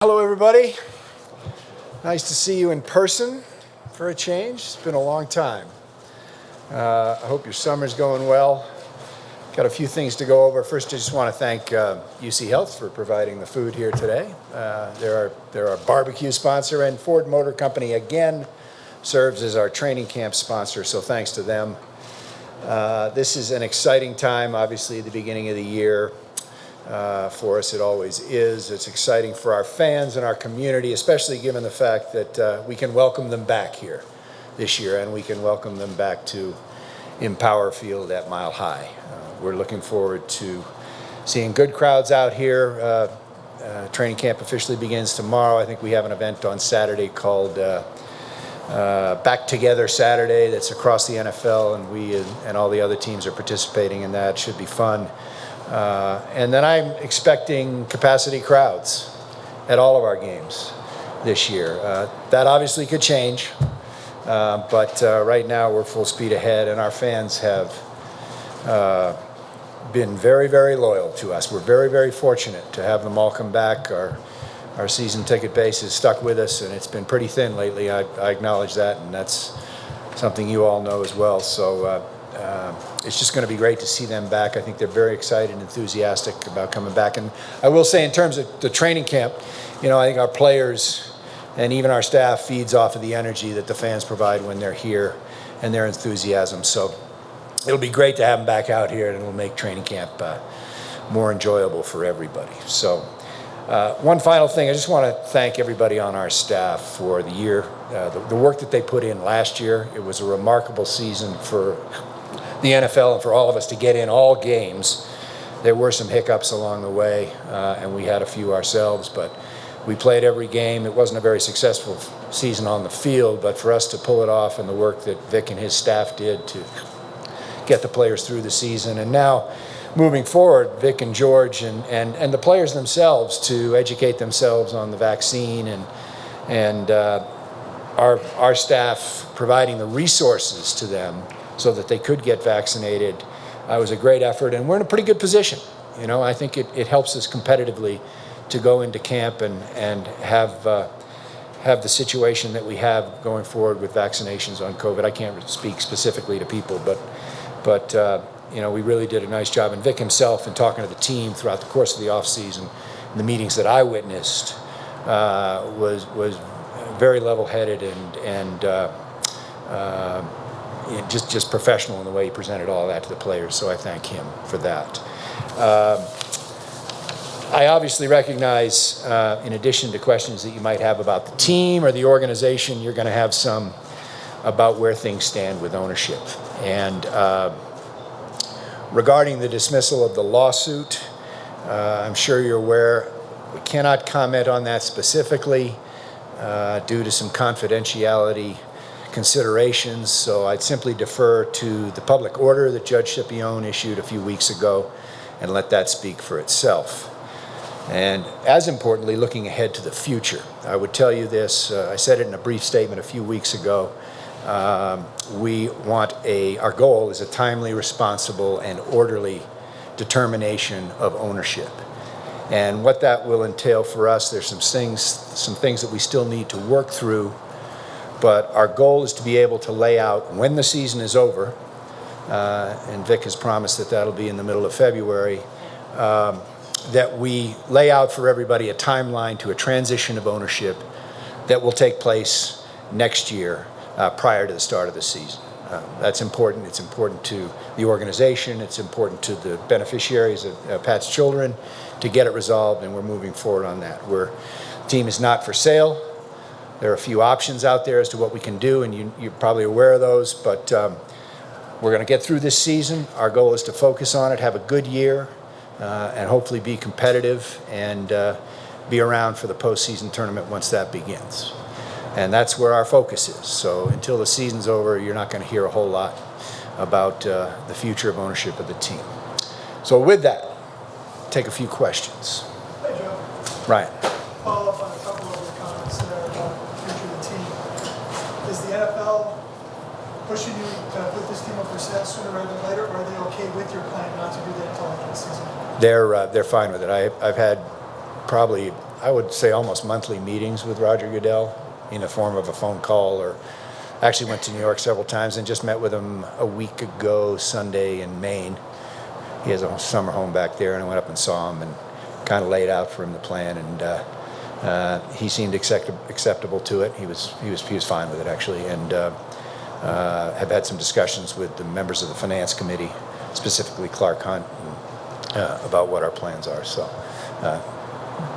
Hello, everybody. Nice to see you in person for a change. It's been a long time. I hope your summer's going well. Got a few things to go over. First, I just want to thank UC Health for providing the food here today. They're our barbecue sponsor, and Ford Motor Company again serves as our training camp sponsor, so thanks to them. This is an exciting time, obviously, at the beginning of the year. For us, it always is. It's exciting for our fans and our community, especially given the fact that we can welcome them back here this year, and we can welcome them back to Empower Field at Mile High. We're looking forward to seeing good crowds out here. Training camp officially begins tomorrow. I think we have an event on Saturday called Back Together Saturday that's across the NFL, and we and all the other teams are participating in that. Should be fun. And then I'm expecting capacity crowds at all of our games this year. That obviously could change, but right now we're full speed ahead, and our fans have been very, very loyal to us. We're very, very fortunate to have them all come back. Our season ticket base has stuck with us, and it's been pretty thin lately. I acknowledge that, and that's something you all know as well. So it's just going to be great to see them back. I think they're very excited and enthusiastic about coming back. And I will say, in terms of the training camp, I think our players and even our staff feeds off of the energy that the fans provide when they're here and their enthusiasm. So it'll be great to have them back out here, and it'll make training camp more enjoyable for everybody. So one final thing, I just want to thank everybody on our staff for the year, the work that they put in last year. It was a remarkable season for the NFL and for all of us to get in all games. There were some hiccups along the way, and we had a few ourselves, but we played every game. It wasn't a very successful season on the field, but for us to pull it off and the work that Vic and his staff did to get the players through the season, and now moving forward, Vic and George and the players themselves to educate themselves on the vaccine, and our staff providing the resources to them so that they could get vaccinated. It was a great effort, and we're in a pretty good position. I think it helps us competitively to go into camp and have the situation that we have going forward with vaccinations on COVID. I can't speak specifically to people, but we really did a nice job. And Vic himself, in talking to the team throughout the course of the offseason, the meetings that I witnessed, was very level-headed and just professional in the way he presented all that to the players. So I thank him for that. I obviously recognize, in addition to questions that you might have about the team or the organization, you're going to have some about where things stand with ownership. And regarding the dismissal of the lawsuit, I'm sure you're aware, we cannot comment on that specifically due to some confidentiality considerations, so I'd simply defer to the public order that Judge Scipione issued a few weeks ago and let that speak for itself. And as importantly, looking ahead to the future, I would tell you this, I said it in a brief statement a few weeks ago, our goal is a timely, responsible, and orderly determination of ownership. And what that will entail for us, there's some things that we still need to work through, but our goal is to be able to lay out when the season is over, and Vic has promised that that'll be in the middle of February, that we lay out for everybody a timeline to a transition of ownership that will take place next year prior to the start of the season. That's important. It's important to the organization. It's important to the beneficiaries of Pat's children to get it resolved, and we're moving forward on that. The team is not for sale. There are a few options out there as to what we can do, and you're probably aware of those, but we're going to get through this season. Our goal is to focus on it, have a good year, and hopefully be competitive and be around for the postseason tournament once that begins. And that's where our focus is. So until the season's over, you're not going to hear a whole lot about the future of ownership of the team. So with that, take a few questions. Hey, Joe. Ryan. Follow up on a couple of your comments there about the future of the team. Is the NFL pushing you to put this team up for sale sooner rather than later, or are they okay with your plan not to do that until after the season? They're fine with it. I've had probably I would say almost monthly meetings with Roger Goodell in the form of a phone call, or actually went to New York several times and just met with him a week ago Sunday in Maine. He has a summer home back there, and I went up and saw him and kind of laid out for him the plan, and he seemed acceptable to it. He was fine with it, actually, and have had some discussions with the members of the finance committee, specifically Clark Hunt, about what our plans are. So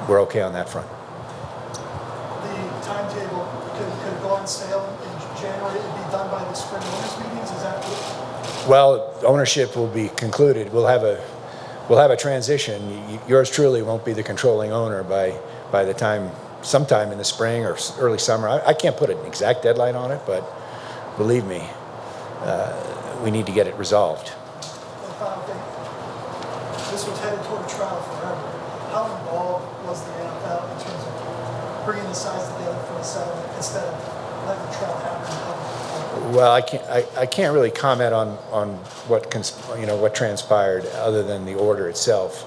we're okay on that front. The timetable could go on sale in January. It'd be done by the spring owners meetings. Is that what? Well, ownership will be concluded. We'll have a transition. Yours truly won't be the controlling owner by the time, sometime in the spring or early summer. I can't put an exact deadline on it, but believe me, we need to get it resolved. And final thing, this was headed toward a trial forever. How involved was the NFL in terms of bringing the sides together for a settlement instead of letting the trial happen? Well, I can't really comment on what transpired other than the order itself.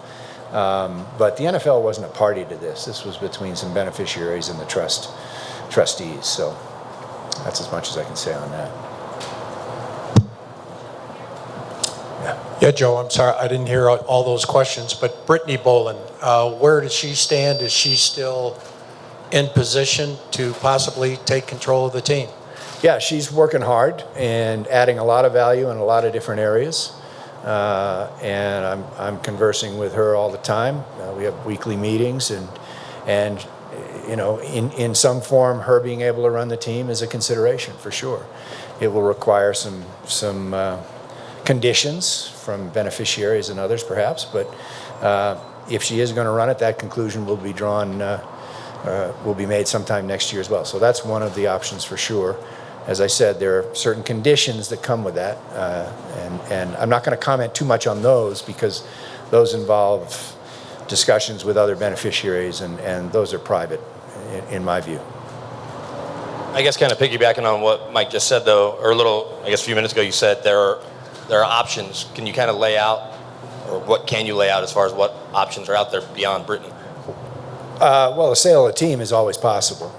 But the NFL wasn't a party to this. This was between some beneficiaries and the trustees. So that's as much as I can say on that. Yeah, Joe, I'm sorry, I didn't hear all those questions, but Britney Bowlin, where does she stand? Is she still in position to possibly take control of the team? Yeah, she's working hard and adding a lot of value in a lot of different areas. And I'm conversing with her all the time. We have weekly meetings, and you know, in some form, her being able to run the team is a consideration for sure. It will require some conditions from beneficiaries and others, perhaps. But if she is going to run it, that conclusion will be drawn, will be made sometime next year as well. So that's one of the options for sure. As I said, there are certain conditions that come with that, and I'm not going to comment too much on those because those involve discussions with other beneficiaries, and those are private, in my view. I guess kind of piggybacking on what Mike just said, though, or a few minutes ago, you said there are options. Can you kind of lay out, or what can you lay out as far as what options are out there beyond Britney? Well, the sale of the team is always possible.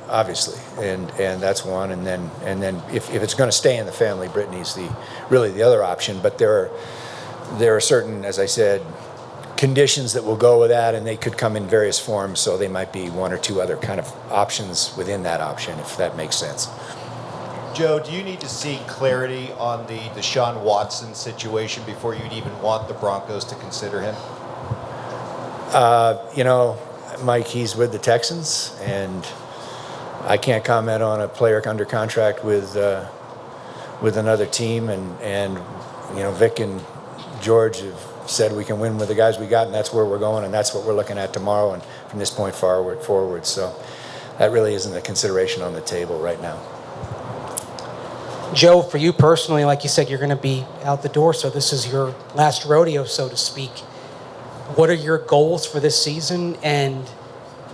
Obviously, and that's one, and then if it's going to stay in the family, Britney's really the other option. But there are certain, as I said, conditions that will go with that, and they could come in various forms. So they might be one or two other kind of options within that option, if that makes sense. Joe, do you need to see clarity on the Deshaun Watson situation before you'd even want the Broncos to consider him? You know, Mike, he's with the Texans, and I can't comment on a player under contract with another team, and you know, Vic and George have said we can win with the guys we got, and that's where we're going, and that's what we're looking at tomorrow and from this point forward. So that really isn't a consideration on the table right now. Joe, for you personally, like you said, you're going to be out the door, so this is your last rodeo, so to speak. What are your goals for this season, and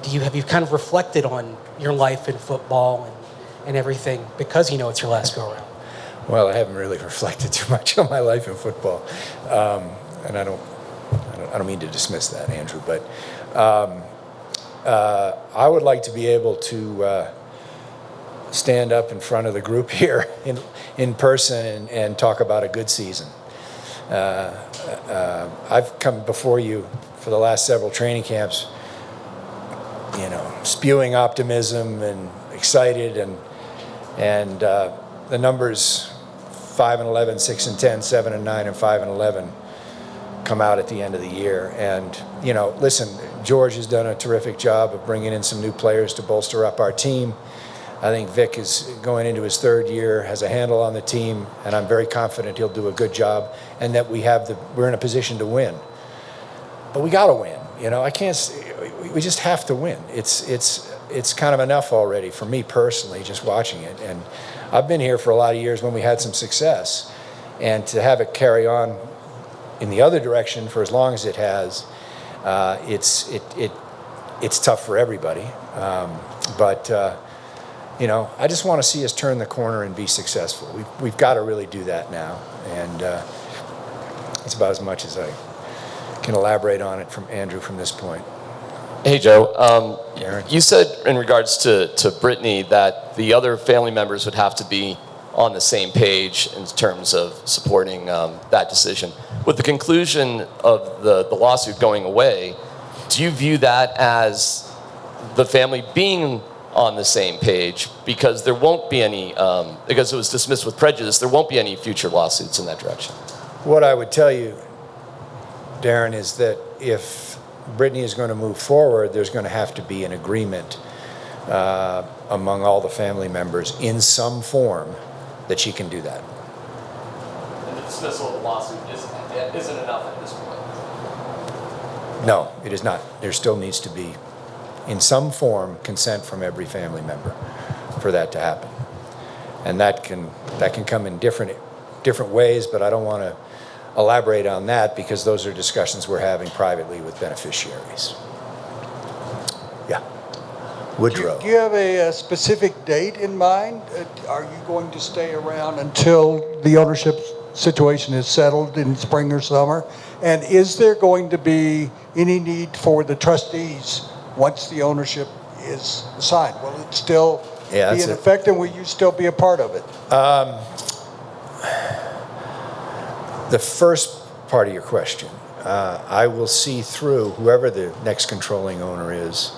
have you kind of reflected on your life in football and everything, because you know it's your last go around? Well, I haven't really reflected too much on my life in football, and I don't mean to dismiss that, Andrew, but I would like to be able to stand up in front of the group here in person and talk about a good season. I've come before you for the last several training camps, you know, spewing optimism and excited, and the numbers 5-11, 6-10, 7-9, and 5-11 come out at the end of the year. And you know, listen, George has done a terrific job of bringing in some new players to bolster up our team. I think Vic is going into his third year, has a handle on the team, and I'm very confident he'll do a good job, and that we're in a position to win. But we got to win. You know, we just have to win. It's kind of enough already for me personally, just watching it. And I've been here for a lot of years when we had some success, and to have it carry on in the other direction for as long as it has, it's tough for everybody. But you know, I just want to see us turn the corner and be successful. We've got to really do that now, and that's about as much as I can elaborate on it from Andrew from this point. Hey, Joe. Darren. You said in regards to Brittany that the other family members would have to be on the same page in terms of supporting that decision. With the conclusion of the lawsuit going away, do you view that as the family being on the same page? Because there won't be any, because it was dismissed with prejudice, there won't be any future lawsuits in that direction. What I would tell you, Darren, is that if Britney is going to move forward, there's going to have to be an agreement among all the family members in some form that she can do that. And the dismissal of the lawsuit isn't enough at this point. No, it is not. There still needs to be, in some form, consent from every family member for that to happen. And that can come in different ways, but I don't want to elaborate on that because those are discussions we're having privately with beneficiaries. Yeah. Woodrow. Do you have a specific date in mind? Are you going to stay around until the ownership situation is settled in spring or summer? And is there going to be any need for the trustees once the ownership is assigned? Will it still be in effect, and will you still be a part of it? The first part of your question, I will see through, whoever the next controlling owner is,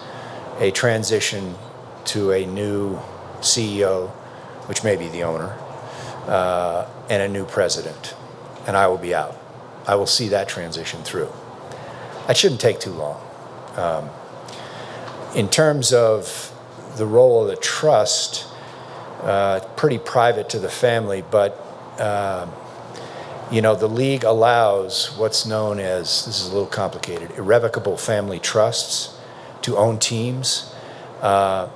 a transition to a new CEO, which may be the owner, and a new president, and I will be out. I will see that transition through. That shouldn't take too long. In terms of the role of the trust, pretty private to the family, but the league allows what's known as, this is a little complicated, irrevocable family trusts to own teams. But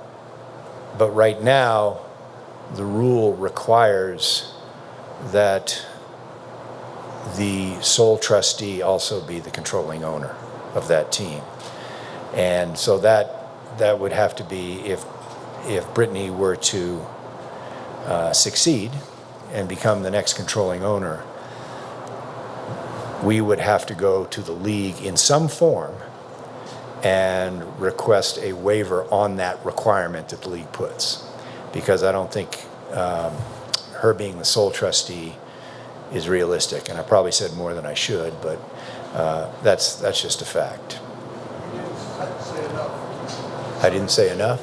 right now, the rule requires that the sole trustee also be the controlling owner of that team. And so that would have to be, if Britney were to succeed and become the next controlling owner, we would have to go to the league in some form and request a waiver on that requirement that the league puts. Because I don't think her being the sole trustee is realistic. And I probably said more than I should, but that's just a fact. I didn't say enough?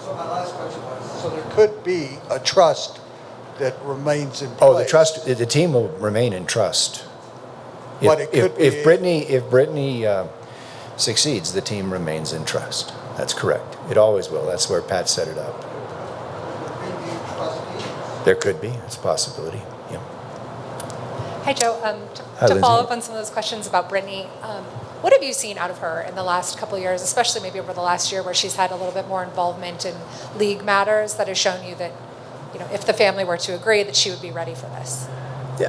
So my last question was, so there could be a trust that remains in place? Oh, the team will remain in trust. But it could be... If Britney succeeds, the team remains in trust. That's correct. It always will. That's where Pat set it up. There could be. It's a possibility. Yeah. Hi, Joe. To follow up on some of those questions about Britney, what have you seen out of her in the last couple of years, especially maybe over the last year where she's had a little bit more involvement in league matters that has shown you that, if the family were to agree, that she would be ready for this? Yeah,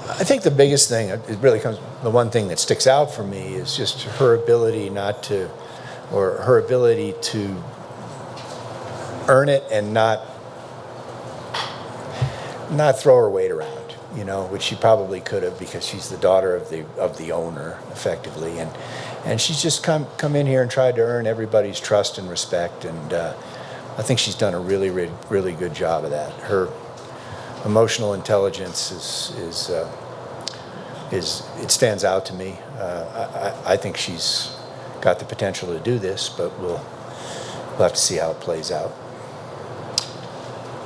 I think the biggest thing, it really comes, the one thing that sticks out for me is just her ability her ability to earn it and not throw her weight around, which she probably could have because she's the daughter of the owner, effectively, and she's just come in here and tried to earn everybody's trust and respect, and I think she's done a really, really, really good job of that. Her emotional intelligence is it stands out to me. I think she's got the potential to do this, but we'll have to see how it plays out.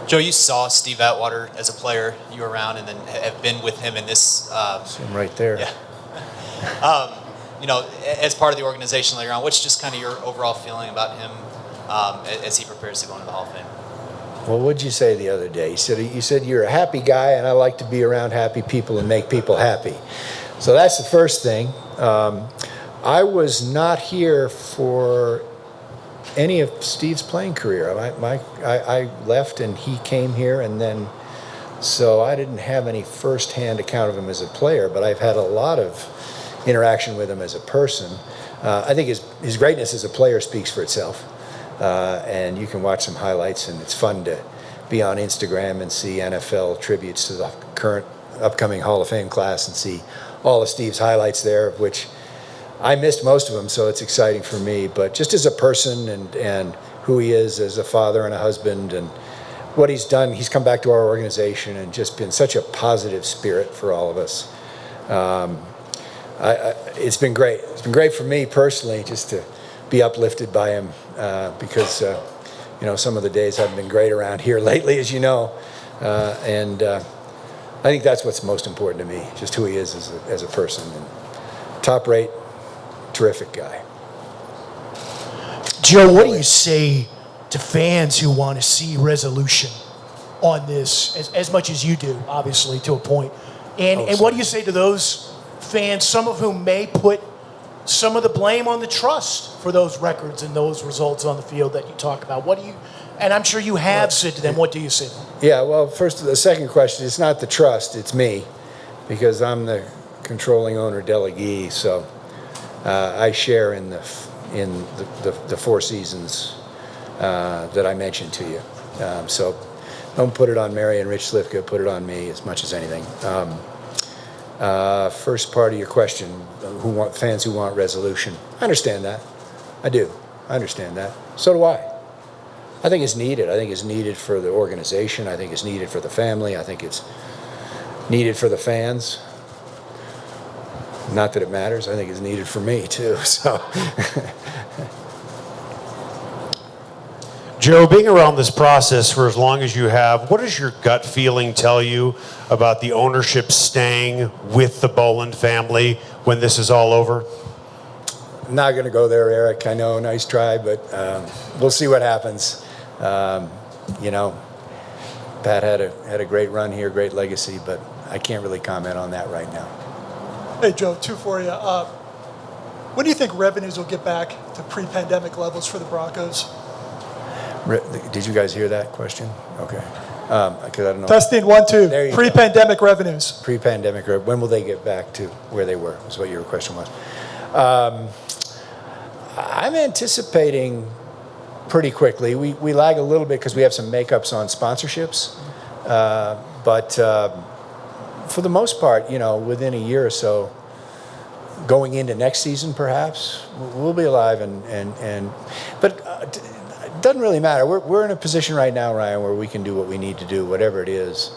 Joe, you saw Steve Atwater as a player. You were around and then have been with him in this. See him right there. Yeah. As part of the organization later on, what's just kind of your overall feeling about him as he prepares to go into the Hall of Fame? Well, what'd you say the other day? You said you're a happy guy, and I like to be around happy people and make people happy. So that's the first thing. I was not here for any of Steve's playing career. I left and he came here, and then so I didn't have any firsthand account of him as a player, but I've had a lot of interaction with him as a person. I think his greatness as a player speaks for itself. And you can watch some highlights, and it's fun to be on Instagram and see NFL tributes to the upcoming Hall of Fame class and see all of Steve's highlights there, of which I missed most of them, so it's exciting for me. But just as a person and who he is as a father and a husband and what he's done, he's come back to our organization and just been such a positive spirit for all of us. It's been great. It's been great for me personally just to be uplifted by him because, some of the days haven't been great around here lately, as you know. I think that's what's most important to me, just who he is as a person. And top rate, terrific guy. Joe, what do you say to fans who want to see resolution on this, as much as you do, obviously, to a point? And what do you say to those fans, some of whom may put some of the blame on the trust for those records and those results on the field that you talk about? What do you, and I'm sure you have said to them, what do you say to them? Yeah, well, first, the second question, it's not the trust, it's me, because I'm the controlling owner delegee, so I share in the 4 seasons that I mentioned to you. So don't put it on Mary and Rich Slifka, put it on me as much as anything. First part of your question, fans who want resolution. I understand that. I do. I understand that. So do I. I think it's needed. I think it's needed for the organization. I think it's needed for the family. I think it's needed for the fans. Not that it matters. I think it's needed for me, too. So. Joe, being around this process for as long as you have, what does your gut feeling tell you about the ownership staying with the Bowlin family when this is all over? I'm not going to go there, Eric. I know, nice try, but we'll see what happens. Pat had a great run here, great legacy, but I can't really comment on that right now. Hey, Joe, 2 for you. When do you think revenues will get back to pre-pandemic levels for the Broncos? Did you guys hear that question? Okay. Because I don't know. Testing 1, 2. There you Pre-pandemic revenues. Pre-pandemic, when will they get back to where they were, is what your question was. I'm anticipating pretty quickly. We lag a little bit because we have some makeups on sponsorships. But for the most part, within a year or so, going into next season perhaps, we'll be alive. But it doesn't really matter. We're in a position right now, Ryan, where we can do what we need to do, whatever it is.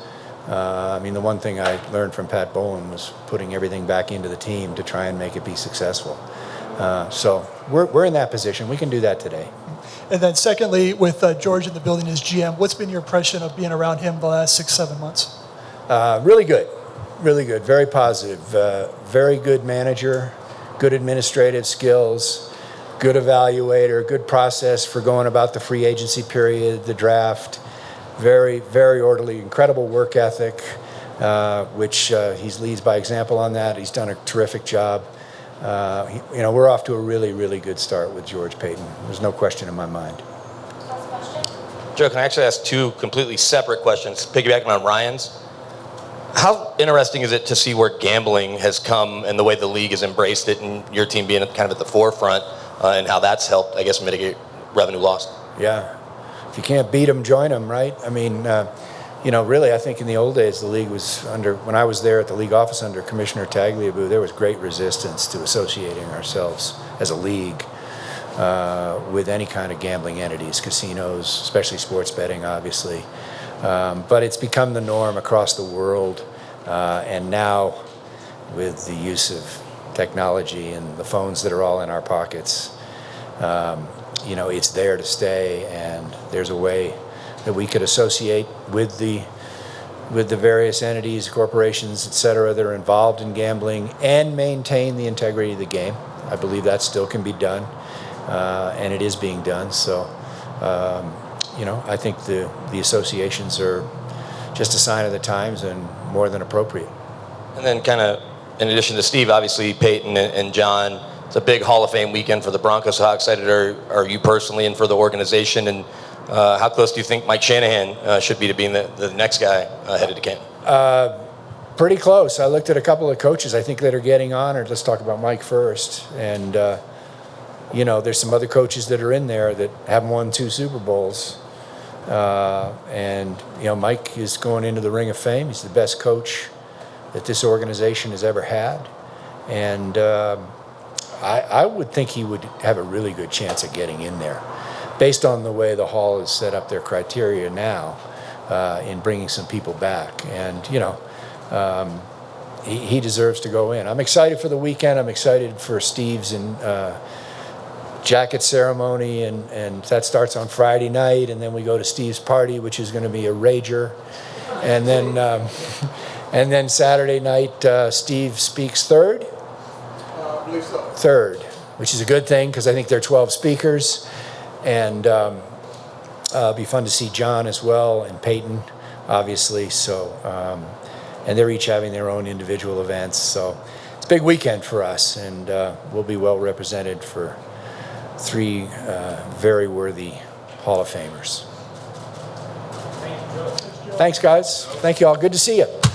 The one thing I learned from Pat Bowlin was putting everything back into the team to try and make it be successful. So we're in that position. We can do that today. And then secondly, with George in the building as GM, what's been your impression of being around him the last 6-7 months? Really good. Really good. Very positive. Very good manager, good administrative skills, good evaluator, good process for going about the free agency period, the draft. Very, very orderly, incredible work ethic, which he leads by example on that. He's done a terrific job. We're off to a really, really good start with George Payton. There's no question in my mind. Joe, can I actually ask 2 completely separate questions, piggybacking on Ryan's? How interesting is it to see where gambling has come and the way the league has embraced it, and your team being kind of at the forefront, and how that's helped, I guess, mitigate revenue loss? Yeah. If you can't beat them, join them, right? Really, I think in the old days, the league was when I was there at the league office under Commissioner Tagliabue, there was great resistance to associating ourselves as a league with any kind of gambling entities, casinos, especially sports betting, obviously. But it's become the norm across the world. And now, with the use of technology and the phones that are all in our pockets, it's there to stay, and there's a way that we could associate with the various entities, corporations, et cetera, that are involved in gambling and maintain the integrity of the game. I believe that still can be done, and it is being done. So, I think the associations are just a sign of the times and more than appropriate. And then kind of, in addition to Steve, obviously Peyton and John, it's a big Hall of Fame weekend for the Broncos. How excited are you personally and for the organization? And how close do you think Mike Shanahan should be to being the next guy headed to Canton? Pretty close. I looked at a couple of coaches I think that are getting honored. Let's talk about Mike first. And, there's some other coaches that are in there that haven't won 2 Super Bowls. Mike is going into the Ring of Fame. He's the best coach that this organization has ever had. And I would think he would have a really good chance of getting in there, based on the way the Hall has set up their criteria now in bringing some people back. And, you know, he deserves to go in. I'm excited for the weekend. I'm excited for Steve's and jacket ceremony, and that starts on Friday night, and then we go to Steve's party, which is going to be a rager, and then Saturday night Steve speaks third, which is a good thing because I think there are 12 speakers, and it'll be fun to see John as well and Peyton, obviously. So, and they're each having their own individual events. So it's a big weekend for us, and we'll be well represented for 3 very worthy Hall of Famers. Thanks, guys. Thank you all. Good to see you.